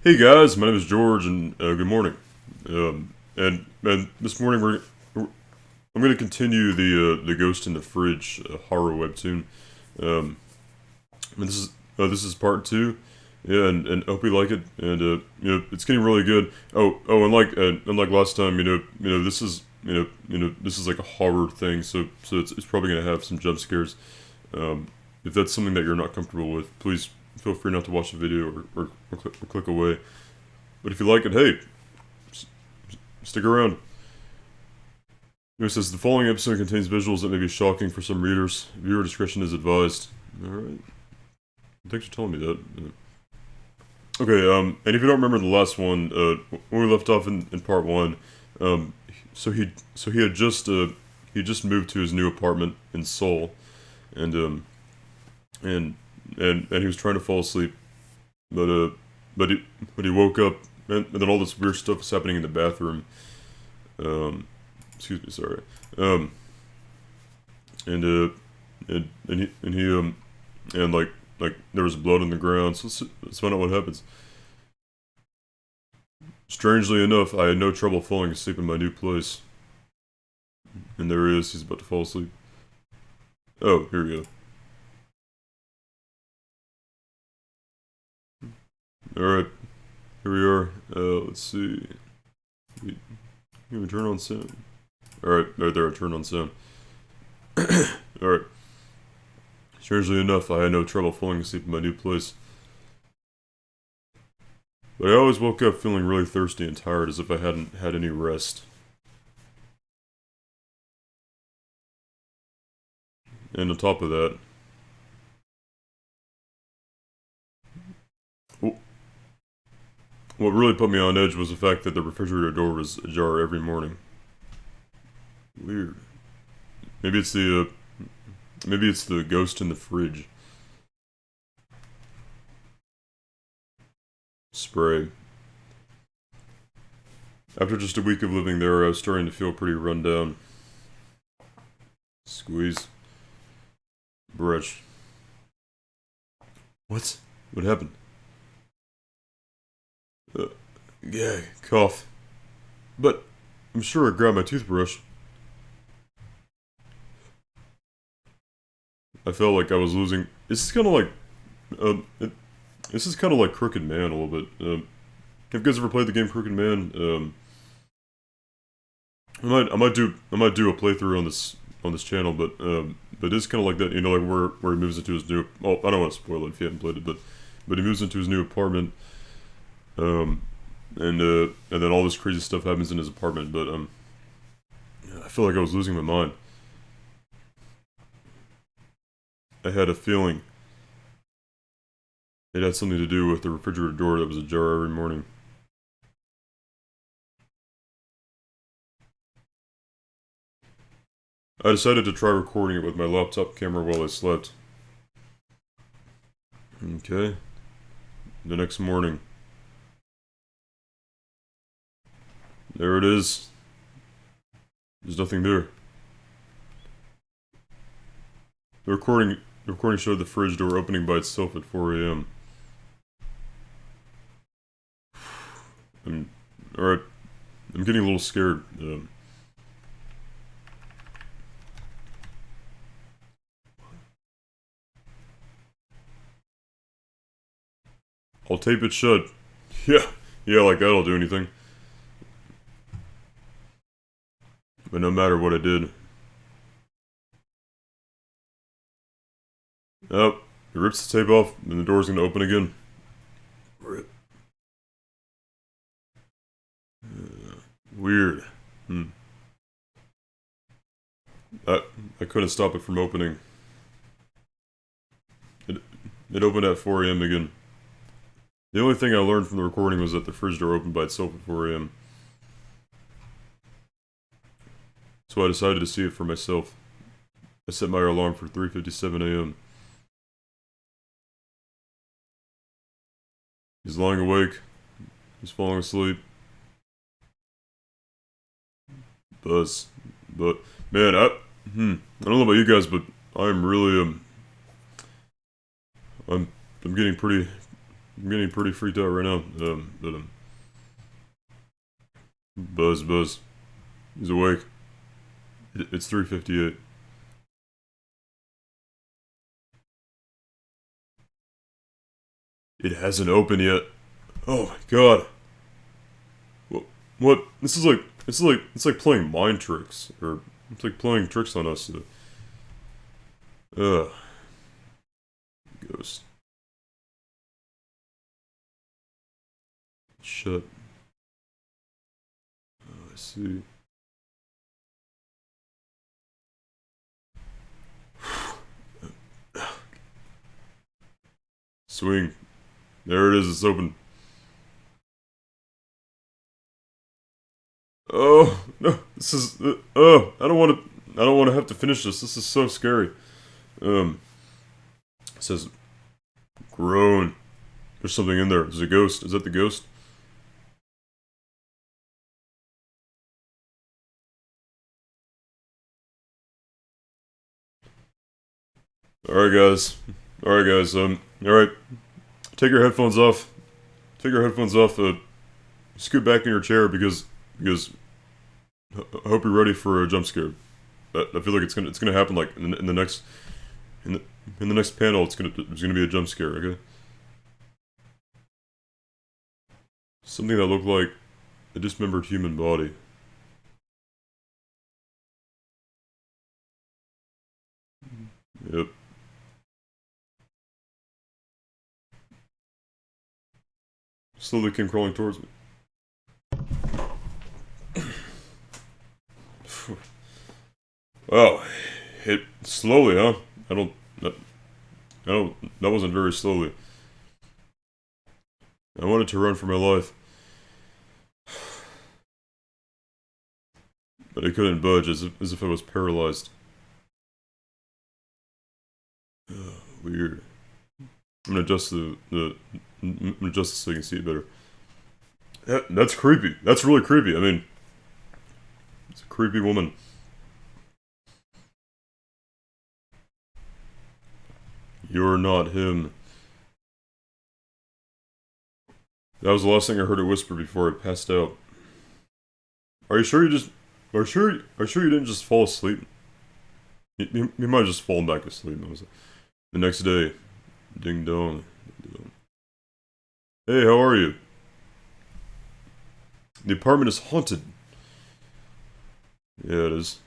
Hey guys, my name is George, and good morning. And this morning I'm going to continue the Ghost in the Fridge horror webtoon. Um, and this is part two. Yeah, and hope you like it. And it's getting really good. Unlike last time, this is like a horror thing. So it's probably going to have some jump scares. If that's something that you're not comfortable with, please feel free not to watch the video or click away. But if you like it, hey, stick around. It says the following episode contains visuals that may be shocking for some readers. Viewer discretion is advised. Alright. Thanks for telling me that. Okay, and if you don't remember the last one, when we left off in part one, he just moved to his new apartment in Seoul, and he was trying to fall asleep, but he woke up, and then all this weird stuff was happening in the bathroom. Excuse me, sorry. Um, and like there was blood on the ground. So let's find out what happens. Strangely enough, I had no trouble falling asleep in my new place. And there he is. He's about to fall asleep. Oh, here we go. Alright, here we are. Let's see. Can we turn on sound? Alright, right there, I turned on sound. Alright. Strangely enough, I had no trouble falling asleep in my new place. But I always woke up feeling really thirsty and tired, as if I hadn't had any rest. And on top of that, what really put me on edge was the fact that the refrigerator door was ajar every morning. Weird. Maybe it's the ghost in the fridge. Spray. After just a week of living there, I was starting to feel pretty run down. Squeeze. Brush. What? What happened? Yeah, cough. But I'm sure I grabbed my toothbrush. I felt like I was losing. This is kind of like, this is kind of like Crooked Man a little bit. Have you guys ever played the game Crooked Man? I might do a playthrough on this channel, but it's kind of like that. You know, like where he moves into his new. Oh, I don't want to spoil it if you haven't played it, but he moves into his new apartment. And then all this crazy stuff happens in his apartment. But I feel like I was losing my mind. I had a feeling it had something to do with the refrigerator door that was ajar every morning. I decided to try recording it with my laptop camera while I slept. Okay. The next morning. There it is. There's nothing there. The recording showed the fridge door opening by itself at 4 a.m. Alright. I'm getting a little scared. I'll tape it shut. Yeah, like that'll do anything. But no matter what I did. Oh, he rips the tape off, and the door's gonna open again. Rip. Weird. I couldn't stop it from opening. It opened at 4 a.m. again. The only thing I learned from the recording was that the fridge door opened by itself at 4 a.m. So I decided to see it for myself. I set my alarm for 3:57 a.m. He's lying awake. He's falling asleep. Buzz. But, man, I don't know about you guys, but I'm really, I'm getting pretty I'm getting pretty freaked out right now. Buzz. He's awake. It's 3:58. It hasn't opened yet. Oh my god. What? This is like it's like playing mind tricks, or it's like playing tricks on us. Ugh. Ghost. Shut. Oh, I see. Swing. There it is. It's open. Oh no! This is. Oh, I don't want to. I don't want to have to finish this. This is so scary. It says groan. There's something in there. There's a ghost. Is that the ghost? Alright guys. Alright guys, alright. Take your headphones off. Take your headphones off, scoot back in your chair because I hope you're ready for a jump scare. I feel like it's gonna happen like in the next in the next panel. There's gonna be a jump scare. Okay. Something that looked like a dismembered human body. Yep. Slowly came crawling towards me. Wow, hit slowly, huh? That wasn't very slowly. I wanted to run for my life, but I couldn't budge, as if I was paralyzed. Weird. I'm gonna adjust I'm gonna adjust this so you can see it better. That's creepy. That's really creepy. I mean, it's a creepy woman. You're not him. That was the last thing I heard her whisper before I passed out. Are you sure you just... Are you sure you didn't just fall asleep? You might have just fallen back asleep. The next day. Ding dong. Hey, how are you? The apartment is haunted. Yeah, it is.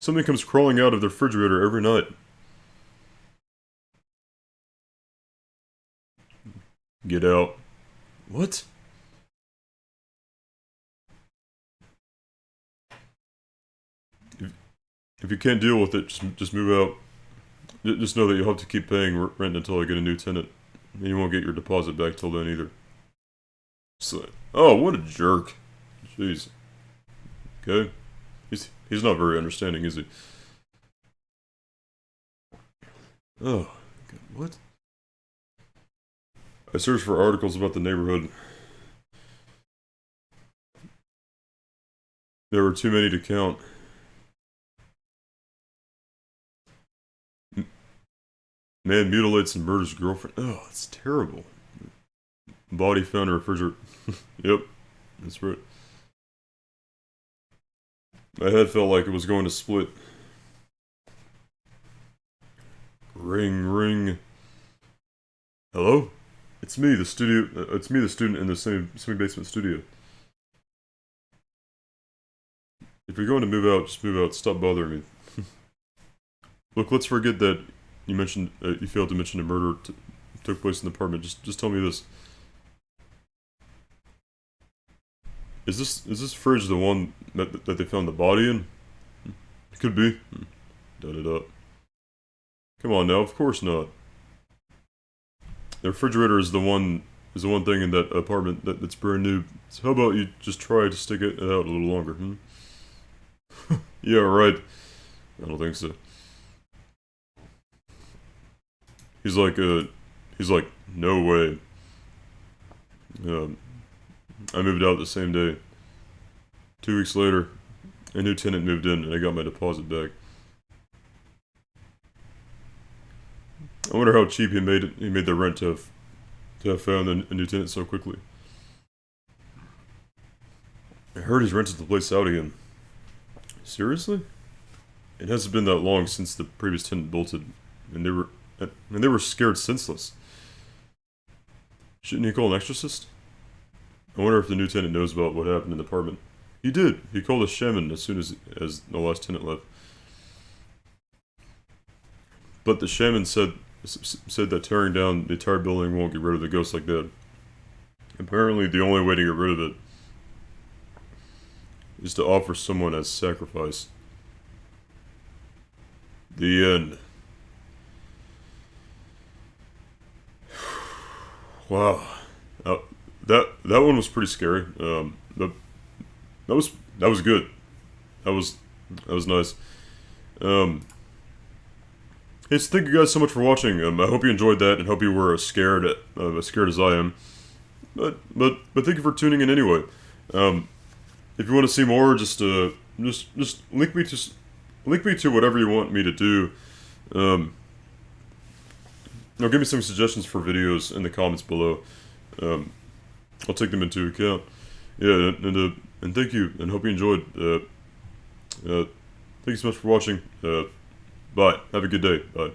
Something comes crawling out of the refrigerator every night. Get out. What? If you can't deal with it, just move out. Just know that you'll have to keep paying rent until I get a new tenant. And you won't get your deposit back till then either. So, oh, what a jerk. Jeez. Okay. He's not very understanding, is he? Oh, God, what? I searched for articles about the neighborhood. There were too many to count. Man mutilates and murders girlfriend. Oh, that's terrible. Body found in a refrigerator. Yep, that's right. My head felt like it was going to split. Ring, ring. Hello? It's me, the studio. It's me, the student in the same basement studio. If you're going to move out, just move out. Stop bothering me. Look, let's forget that you mentioned you failed to mention a murder took place in the apartment. Just tell me this. Is this fridge the one that they found the body in? It could be. Da. Come on now, of course not. The refrigerator is the one thing in that apartment that's brand new. So how about you just try to stick it out a little longer, Yeah, right. I don't think so. He's like, no way. I moved out the same day. 2 weeks later, a new tenant moved in and I got my deposit back. I wonder how cheap he made the rent have to have found a new tenant so quickly. I heard he's rented the place out again. Seriously? It hasn't been that long since the previous tenant bolted, and they were scared senseless. Shouldn't he call an exorcist? I wonder if the new tenant knows about what happened in the apartment. He did. He called a shaman as soon as the last tenant left. But the shaman said that tearing down the entire building won't get rid of the ghost like that. Apparently, the only way to get rid of it is to offer someone as sacrifice. The end. Wow. That one was pretty scary. That was good. That was nice. Hey, so thank you guys so much for watching. I hope you enjoyed that, and hope you were as scared as I am. But thank you for tuning in anyway. If you want to see more, just link me to whatever you want me to do. Or give me some suggestions for videos in the comments below. I'll take them into account. Yeah, and thank you, and hope you enjoyed. Thank you so much for watching. Bye. Have a good day. Bye.